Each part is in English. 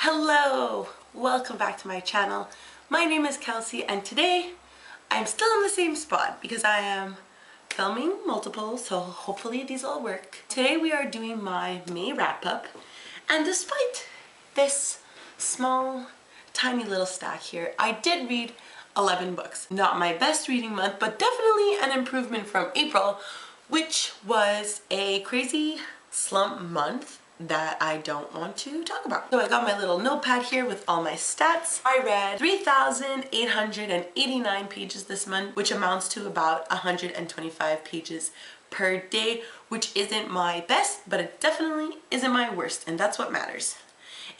Hello! Welcome back to my channel. My name is Kelsey and today I'm still in the same spot because I am filming multiple, so hopefully these all work. Today we are doing my May wrap-up, and despite this small tiny little stack here, I did read 11 books. Not my best reading month, but definitely an improvement from April, which was a crazy slump month that I don't want to talk about. So I got my little notepad here with all my stats. I read 3,889 pages this month, which amounts to about 125 pages per day, which isn't my best, but it definitely isn't my worst, and that's what matters.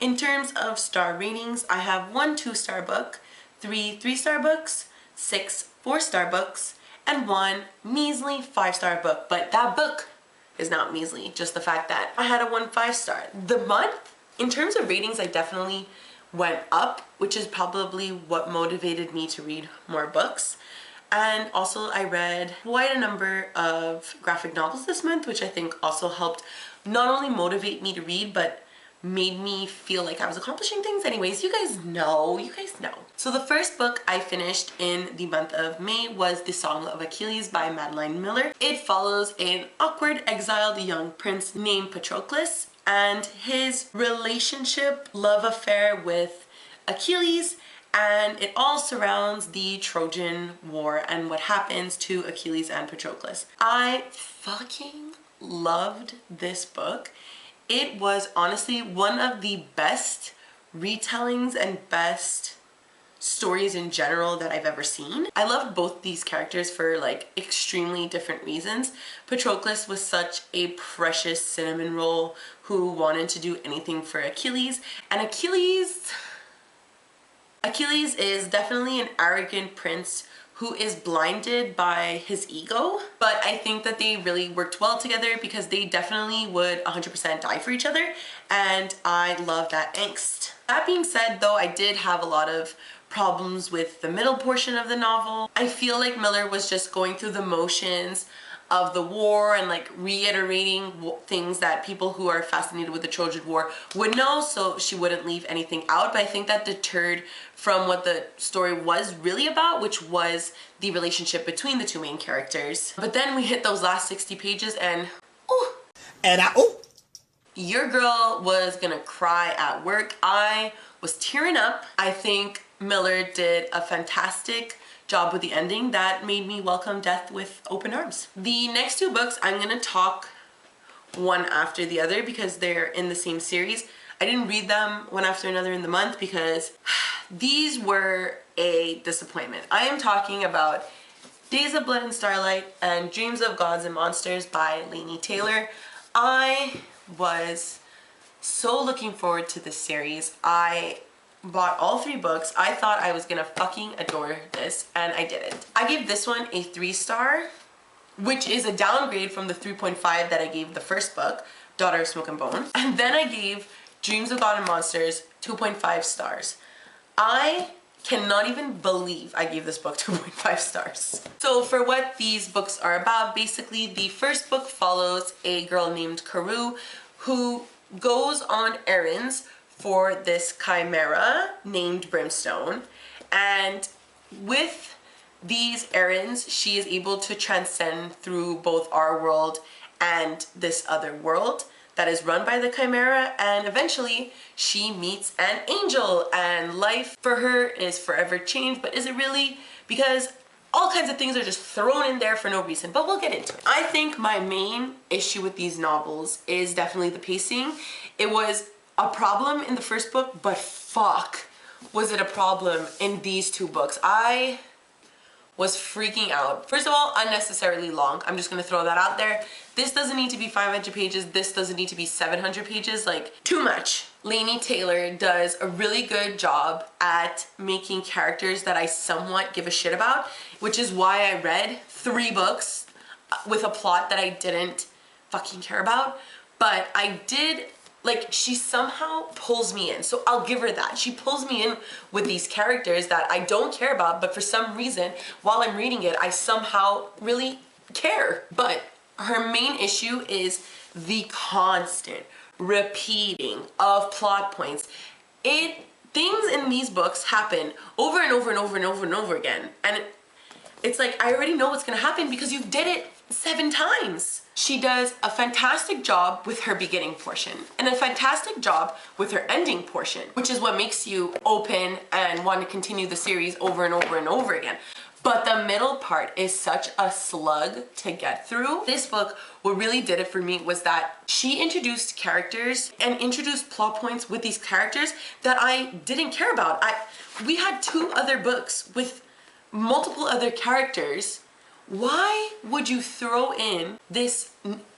In terms of star ratings, I have 1 2-star book, 3 3-star books, 6 4-star books, and 1 measly 5-star book. But that book is not measly, just the fact that I had a 1 5-star. The month, in terms of ratings, I definitely went up, which is probably what motivated me to read more books. And also I read quite a number of graphic novels this month, which I think also helped not only motivate me to read, but made me feel like I was accomplishing things. Anyways, you guys know. So the first book I finished in the month of May was The Song of Achilles by Madeline Miller. It follows an awkward, exiled young prince named Patroclus and his relationship, love affair with Achilles, and it all surrounds the Trojan War and what happens to Achilles and Patroclus. I fucking loved this book. It was honestly one of the best retellings and best stories in general that I've ever seen. I loved both these characters for like extremely different reasons. Patroclus was such a precious cinnamon roll who wanted to do anything for Achilles, and Achilles is definitely an arrogant prince who is blinded by his ego, but I think that they really worked well together because they definitely would 100% die for each other, and I love that angst. That being said though, I did have a lot of problems with the middle portion of the novel. I feel like Miller was just going through the motions of the war and like reiterating things that people who are fascinated with the Trojan War would know, so she wouldn't leave anything out. But I think that deterred from what the story was really about, which was the relationship between the two main characters. But then we hit those last 60 pages and your girl was gonna cry at work. I was tearing up. I think Miller did a fantastic job with the ending that made me welcome death with open arms. The next 2 books I'm gonna talk one after the other because they're in the same series. I didn't read them one after another in the month because these were a disappointment. I am talking about Days of Blood and Starlight and Dreams of Gods and Monsters by Laini Taylor. I was so looking forward to this series. I bought all 3 books. I thought I was gonna fucking adore this, and I didn't. I gave this one a 3-star, which is a downgrade from the 3.5 that I gave the first book, Daughter of Smoke and Bone. And then I gave Dreams of God and Monsters 2.5 stars. I cannot even believe I gave this book 2.5 stars. So for what these books are about, basically the first book follows a girl named Carew who goes on errands for this chimera named Brimstone, and with these errands she is able to transcend through both our world and this other world that is run by the chimera, and eventually she meets an angel and life for her is forever changed. But is it really? Because all kinds of things are just thrown in there for no reason, but we'll get into it. I think my main issue with these novels is definitely the pacing. It was a problem in the first book, but fuck was it a problem in these 2 books. I was freaking out. First of all, unnecessarily long. I'm just gonna throw that out there. This doesn't need to be 500 pages. This doesn't need to be 700 pages. Like, too much. Laini Taylor does a really good job at making characters that I somewhat give a shit about, which is why I read 3 books with a plot that I didn't fucking care about. But I did, like, she somehow pulls me in, so I'll give her that. She pulls me in with these characters that I don't care about, but for some reason, while I'm reading it, I somehow really care. But her main issue is the constant repeating of plot points. things in these books happen over and over and over and over and over again. And it's like, I already know what's gonna happen because you did it 7 times. She does a fantastic job with her beginning portion and a fantastic job with her ending portion, which is what makes you open and want to continue the series over and over and over again. But the middle part is such a slug to get through. This book, what really did it for me was that she introduced characters and introduced plot points with these characters that I didn't care about. We had 2 other books with multiple other characters. Why would you throw in this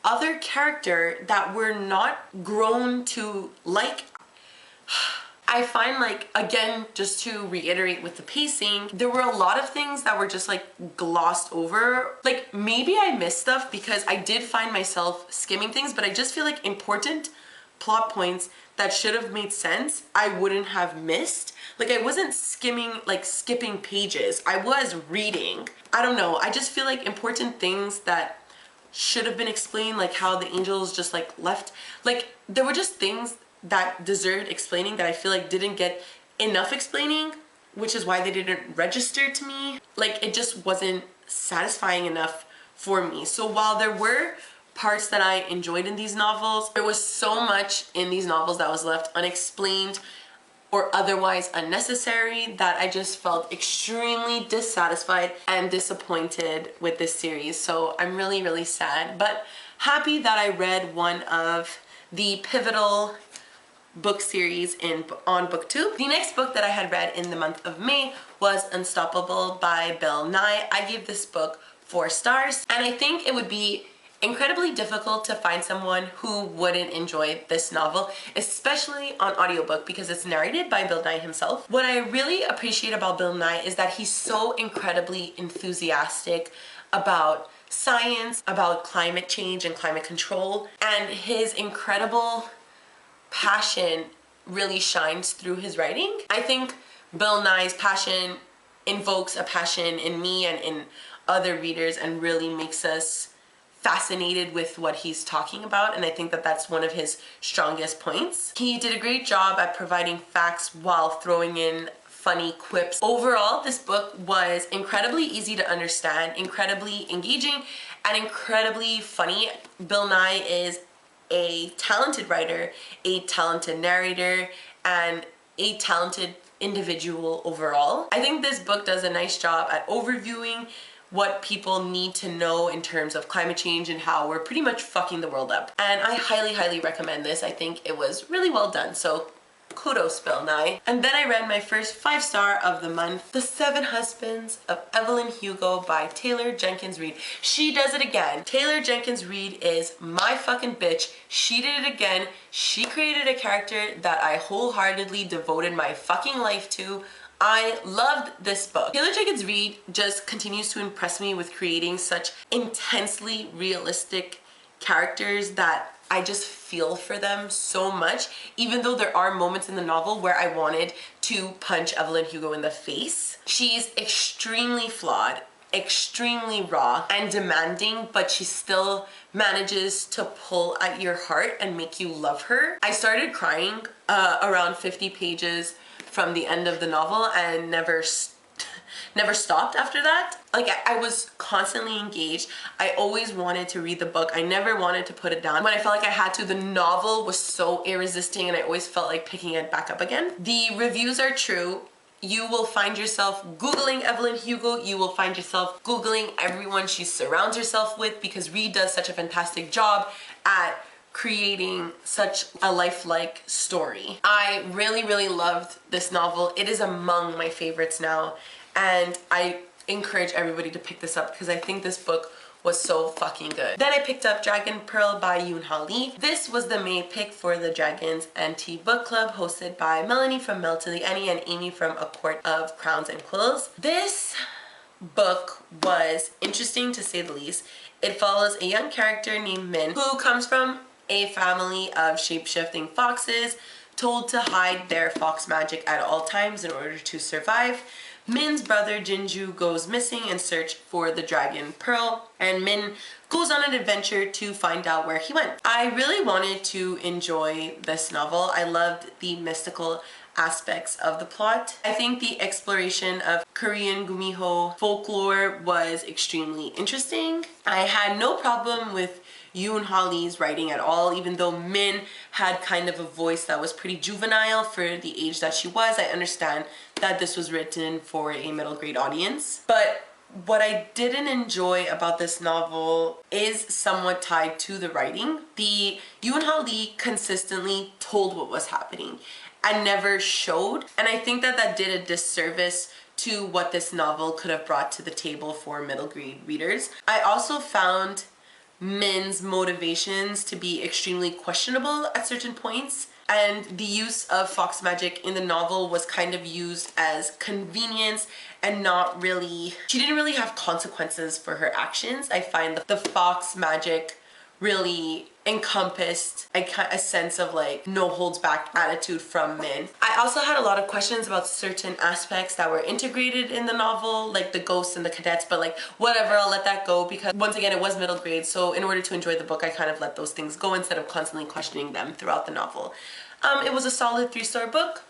other character that we're not grown to like? I find, like, again, just to reiterate with the pacing, there were a lot of things that were just like glossed over. Like, maybe I missed stuff because I did find myself skimming things, but I just feel like important plot points that should have made sense, I wouldn't have missed. Like, I wasn't skipping pages. I was reading. I don't know. I just feel like important things that should have been explained, like how the angels just like left. Like, there were just things that deserved explaining that I feel like didn't get enough explaining, which is why they didn't register to me. Like, it just wasn't satisfying enough for me. So while there were parts that I enjoyed in these novels, there was so much in these novels that was left unexplained or otherwise unnecessary that I just felt extremely dissatisfied and disappointed with this series. So I'm really, really sad, but happy that I read one of the pivotal book series on book 2. The next book that I had read in the month of May was Unstoppable by Bill Nye. I gave this book 4 stars, and I think it would be incredibly difficult to find someone who wouldn't enjoy this novel, especially on audiobook because it's narrated by Bill Nye himself. What I really appreciate about Bill Nye is that he's so incredibly enthusiastic about science, about climate change and climate control, and his incredible passion really shines through his writing. I think Bill Nye's passion invokes a passion in me and in other readers and really makes us fascinated with what he's talking about, and I think that that's one of his strongest points. He did a great job at providing facts while throwing in funny quips. Overall, this book was incredibly easy to understand, incredibly engaging, and incredibly funny. Bill Nye is a talented writer, a talented narrator, and a talented individual overall. I think this book does a nice job at overviewing what people need to know in terms of climate change and how we're pretty much fucking the world up. And I highly, highly recommend this. I think it was really well done. So kudos, Bill Nye. And then I read my first 5-star of the month, The 7 Husbands of Evelyn Hugo by Taylor Jenkins Reid. She does it again. Taylor Jenkins Reid is my fucking bitch. She did it again. She created a character that I wholeheartedly devoted my fucking life to. I loved this book. Taylor Jenkins Reid just continues to impress me with creating such intensely realistic characters that I just feel for them so much, even though there are moments in the novel where I wanted to punch Evelyn Hugo in the face. She's extremely flawed, extremely raw and demanding, but she still manages to pull at your heart and make you love her. I started crying around 50 pages from the end of the novel and never stopped after that. Like, I was constantly engaged. I always wanted to read the book. I never wanted to put it down. When I felt like I had to, the novel was so irresisting and I always felt like picking it back up again. The reviews are true. You will find yourself Googling Evelyn Hugo. You will find yourself Googling everyone she surrounds herself with because Reid does such a fantastic job at creating such a lifelike story. I really, really loved this novel. It is among my favorites now, and I encourage everybody to pick this up because I think this book was so fucking good. Then I picked up Dragon Pearl by Yoon Ha Lee. This was the May pick for the Dragons and Tea Book Club, hosted by Melanie from Mel to the Annie and Amy from A Court of Crowns and Quills. This book was interesting to say the least. It follows a young character named Min who comes from a family of shape-shifting foxes told to hide their fox magic at all times in order to survive. Min's brother Jinju goes missing in search for the Dragon Pearl, and Min goes on an adventure to find out where he went. I really wanted to enjoy this novel. I loved the mystical aspects of the plot. I think the exploration of Korean gumiho folklore was extremely interesting. I had no problem with Yoon Ha-lee's writing at all, even though Min had kind of a voice that was pretty juvenile for the age that she was. I understand that this was written for a middle grade audience. But what I didn't enjoy about this novel is somewhat tied to the writing. The Yoon Ha-lee consistently told what was happening and never showed. And I think that that did a disservice to what this novel could have brought to the table for middle grade readers. I also found Min's motivations to be extremely questionable at certain points, and the use of fox magic in the novel was kind of used as convenience and not really, she didn't really have consequences for her actions. I find the fox magic really encompassed a sense of like no holds back attitude from Min. I also had a lot of questions about certain aspects that were integrated in the novel, like the ghosts and the cadets, but like whatever, I'll let that go because once again it was middle grade, so in order to enjoy the book I kind of let those things go instead of constantly questioning them throughout the novel. It was a solid 3-star book.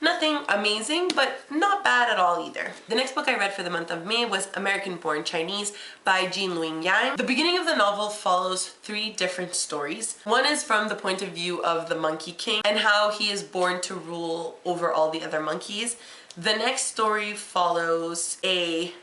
Nothing amazing, but not bad at all either. The next book I read for the month of May was American Born Chinese by Jean Louis Yang. The beginning of the novel follows 3 different stories. One is from the point of view of the Monkey King and how he is born to rule over all the other monkeys. The next story follows a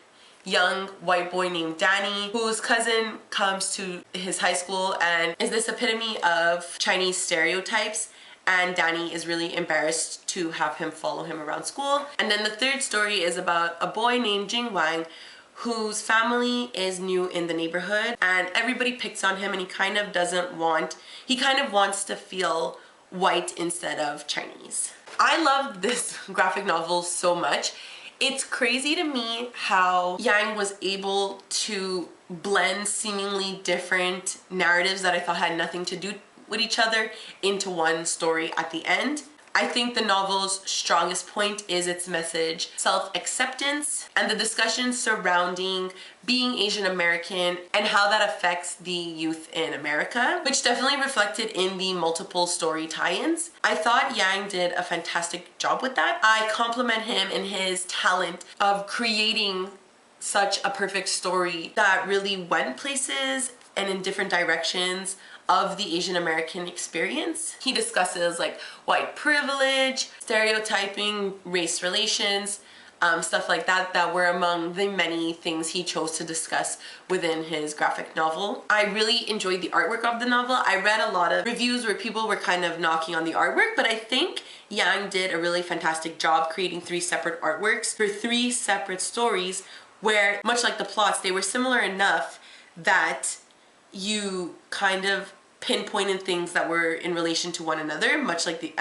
young white boy named Danny, whose cousin comes to his high school and is this epitome of Chinese stereotypes, and Danny is really embarrassed to have him follow him around school. And then the third story is about a boy named Jing Wang whose family is new in the neighborhood and everybody picks on him and he kind of wants to feel white instead of Chinese. I love this graphic novel so much. It's crazy to me how Yang was able to blend seemingly different narratives that I thought had nothing to do with each other into one story at the end. I think the novel's strongest point is its message, self-acceptance, and the discussion surrounding being Asian American and how that affects the youth in America, which definitely reflected in the multiple story tie-ins. I thought Yang did a fantastic job with that. I compliment him in his talent of creating such a perfect story that really went places and in different directions of the Asian American experience. He discusses like white privilege, stereotyping, race relations, stuff like that that were among the many things he chose to discuss within his graphic novel. I really enjoyed the artwork of the novel. I read a lot of reviews where people were kind of knocking on the artwork, but I think Yang did a really fantastic job creating 3 separate artworks for 3 separate stories where, much like the plots, they were similar enough that you kind of pinpointed things that were in relation to one another, much like the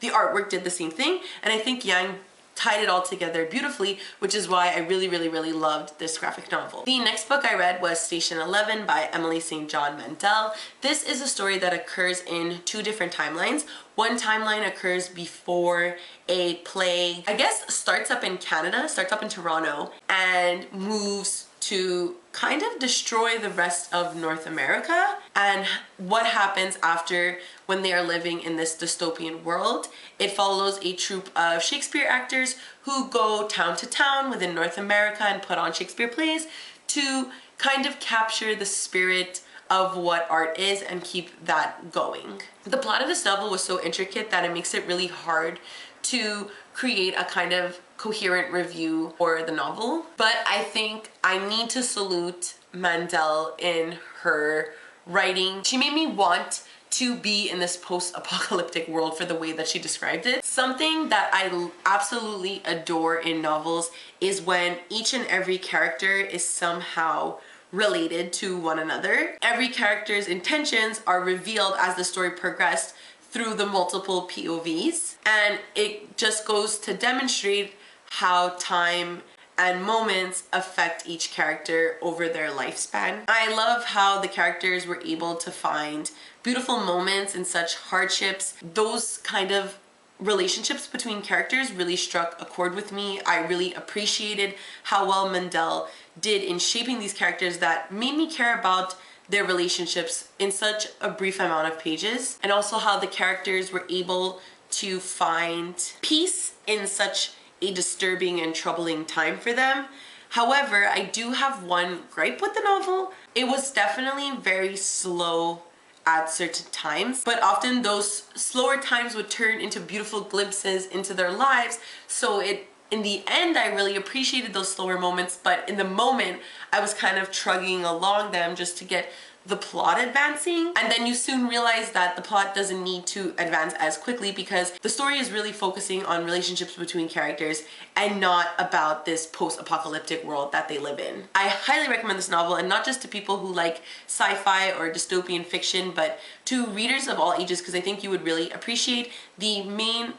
artwork did the same thing. And I think Yang tied it all together beautifully, which is why I really loved this graphic novel. The next book I read was Station 11 by Emily St. John Mandel. This is a story that occurs in 2 different timelines. One timeline occurs before a plague, I guess, starts up in Canada, starts up in Toronto, and moves to kind of destroy the rest of North America, and what happens after when they are living in this dystopian world. It follows a troupe of Shakespeare actors who go town to town within North America and put on Shakespeare plays to kind of capture the spirit of what art is and keep that going. The plot of this novel was so intricate that it makes it really hard to create a kind of coherent review for the novel, but I think I need to salute Mandel in her writing. She made me want to be in this post-apocalyptic world for the way that she described it. Something that I absolutely adore in novels is when each and every character is somehow related to one another. Every character's intentions are revealed as the story progressed through the multiple POVs, and it just goes to demonstrate how time and moments affect each character over their lifespan. I love how the characters were able to find beautiful moments in such hardships. Those kind of relationships between characters really struck a chord with me. I really appreciated how well Mandel did in shaping these characters that made me care about their relationships in such a brief amount of pages, and also how the characters were able to find peace in such a disturbing and troubling time for them. However, I do have one gripe with the novel. It was definitely very slow at certain times, but often those slower times would turn into beautiful glimpses into their lives. So in the end, I really appreciated those slower moments, but in the moment, I was kind of trudging along them just to get the plot advancing. And then you soon realize that the plot doesn't need to advance as quickly because the story is really focusing on relationships between characters and not about this post-apocalyptic world that they live in. I highly recommend this novel, and not just to people who like sci-fi or dystopian fiction, but to readers of all ages, because I think you would really appreciate the main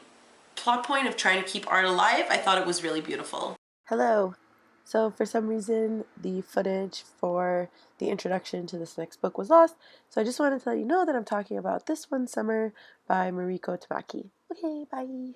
plot point of trying to keep art alive. I thought it was really beautiful. Hello. So for some reason, the footage for the introduction to this next book was lost. So I just wanted to let you know that I'm talking about This One Summer by Mariko Tamaki. Okay, bye.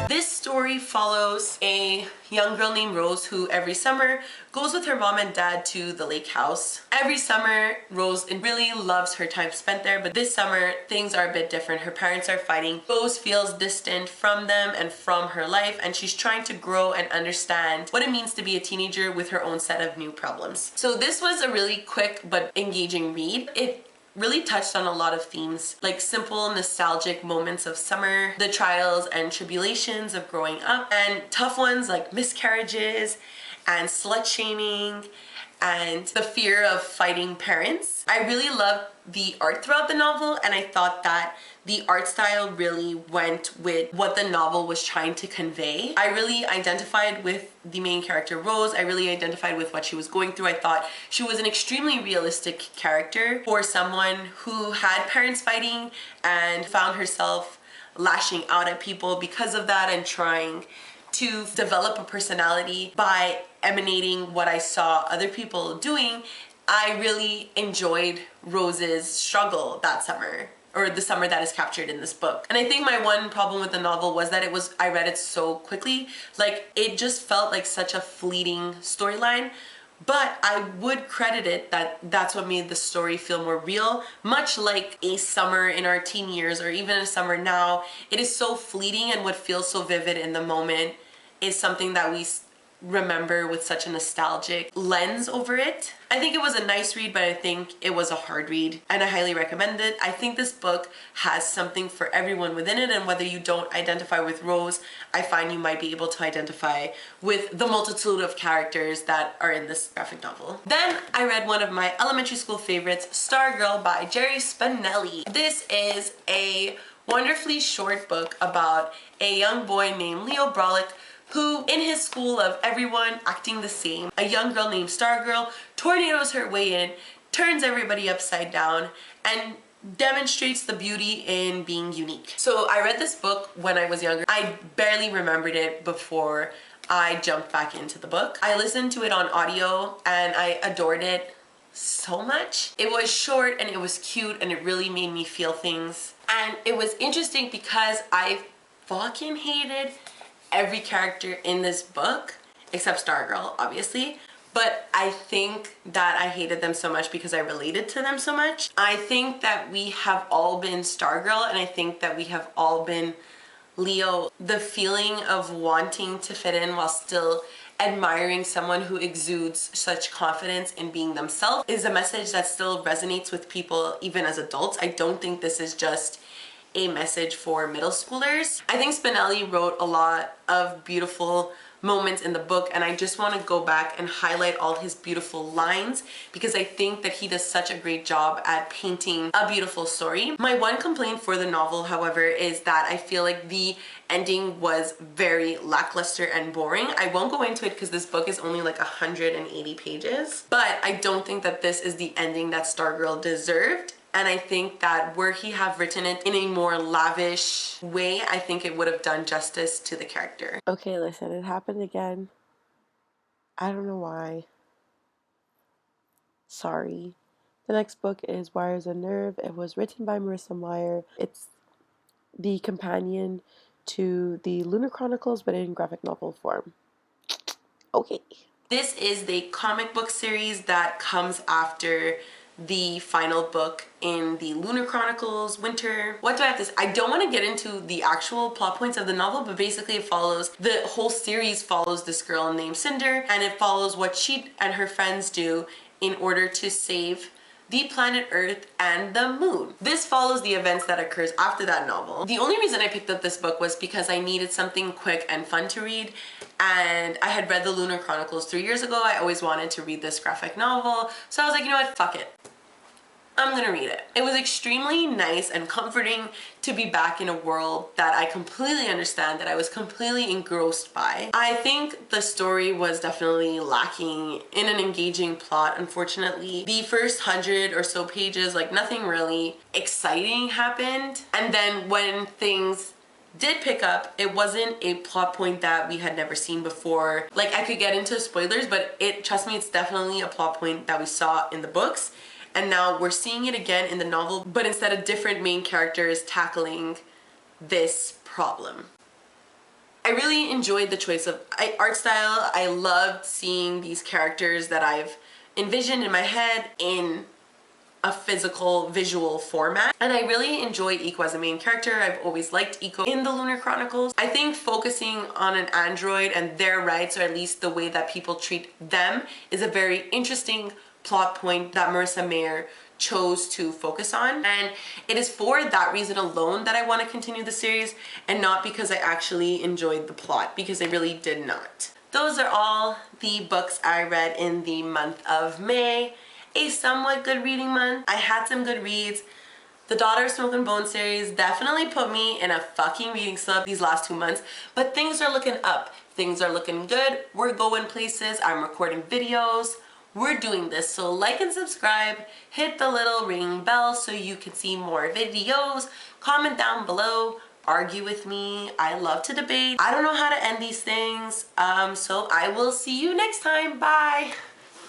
This story follows a young girl named Rose who every summer goes with her mom and dad to the lake house. Every summer, Rose really loves her time spent there, but this summer things are a bit different. Her parents are fighting. Rose feels distant from them and from her life, and she's trying to grow and understand what it means to be a teenager with her own set of new problems. So this was a really quick but engaging read. It really touched on a lot of themes, like simple nostalgic moments of summer, the trials and tribulations of growing up, and tough ones like miscarriages and slut shaming and the fear of fighting parents. I really loved the art throughout the novel, and I thought that the art style really went with what the novel was trying to convey. I really identified with the main character, Rose. I really identified with what she was going through. I thought she was an extremely realistic character for someone who had parents fighting and found herself lashing out at people because of that and trying to develop a personality by emanating what I saw other people doing. I really enjoyed Rose's struggle that summer, or the summer that is captured in this book. And I think my one problem with the novel was that I read it so quickly. Like, it just felt like such a fleeting storyline. But I would credit it that that's what made the story feel more real. Much like a summer in our teen years, or even a summer now, it is so fleeting, and what feels so vivid in the moment is something that we remember with such a nostalgic lens over it. I think it was a nice read, but I think it was a hard read, and I highly recommend it. I think this book has something for everyone within it, and whether you don't identify with Rose, I find you might be able to identify with the multitude of characters that are in this graphic novel. Then I read one of my elementary school favorites, Stargirl by Jerry Spinelli. This is a wonderfully short book about a young boy named Leo Brolick who, in his school of everyone acting the same, a young girl named Stargirl tornadoes her way in, turns everybody upside down, and demonstrates the beauty in being unique. So I read this book when I was younger. I barely remembered it before I jumped back into the book. I listened to it on audio and I adored it so much. It was short and it was cute and it really made me feel things. And it was interesting because I fucking hated every character in this book except Stargirl, obviously, but I think that I hated them so much because I related to them so much. I think that we have all been Stargirl, and I think that we have all been Leo. The feeling of wanting to fit in while still admiring someone who exudes such confidence in being themselves is a message that still resonates with people even as adults. I don't think this is just a message for middle schoolers. I think Spinelli wrote a lot of beautiful moments in the book, and I just want to go back and highlight all his beautiful lines because I think that he does such a great job at painting a beautiful story. My one complaint for the novel, however, is that I feel like the ending was very lackluster and boring. I won't go into it because this book is only like 180 pages, but I don't think that this is the ending that Stargirl deserved. And I think that were he have written it in a more lavish way, I think it would have done justice to the character. Okay, listen, it happened again. I don't know why. Sorry. The next book is Wires and Nerve. It was written by Marissa Meyer. It's the companion to the Lunar Chronicles, but in graphic novel form. Okay. This is the comic book series that comes after the final book in the Lunar Chronicles Winter. What do I have to say? I don't want to get into the actual plot points of the novel, but basically it follows, the whole series follows this girl named Cinder, and it follows what she and her friends do in order to save the planet Earth and the moon. This follows the events that occurs after that novel. The only reason I picked up this book was because I needed something quick and fun to read, and I had read the Lunar Chronicles 3 years ago. I always wanted to read this graphic novel, so I was like, you know what, fuck it. I'm gonna read it. It was extremely nice and comforting to be back in a world that I completely understand, that I was completely engrossed by. I think the story was definitely lacking in an engaging plot, unfortunately. The first 100 or so pages, like nothing really exciting happened. And then when things did pick up, it wasn't a plot point that we had never seen before. Like, I could get into spoilers, but trust me, it's definitely a plot point that we saw in the books. And now we're seeing it again in the novel, but instead of different main characters tackling this problem. I really enjoyed the choice of art style. I loved seeing these characters that I've envisioned in my head in a physical visual format, and I really enjoyed Eco as a main character. I've always liked Eco in the Lunar Chronicles. I think focusing on an android and their rights, or at least the way that people treat them, is a very interesting plot point that Marissa Mayer chose to focus on, and it is for that reason alone that I want to continue the series, and not because I actually enjoyed the plot, because I really did not. Those are all the books I read in the month of May. A somewhat good reading month. I had some good reads. The Daughter of Smoke and Bone series definitely put me in a fucking reading slump these last 2 months, but things are looking up. Things are looking good. We're going places. I'm recording videos. We're doing this. So like and subscribe. Hit the little ring bell so you can see more videos. Comment down below. Argue with me. I love to debate. I don't know how to end these things. So I will see you next time. Bye.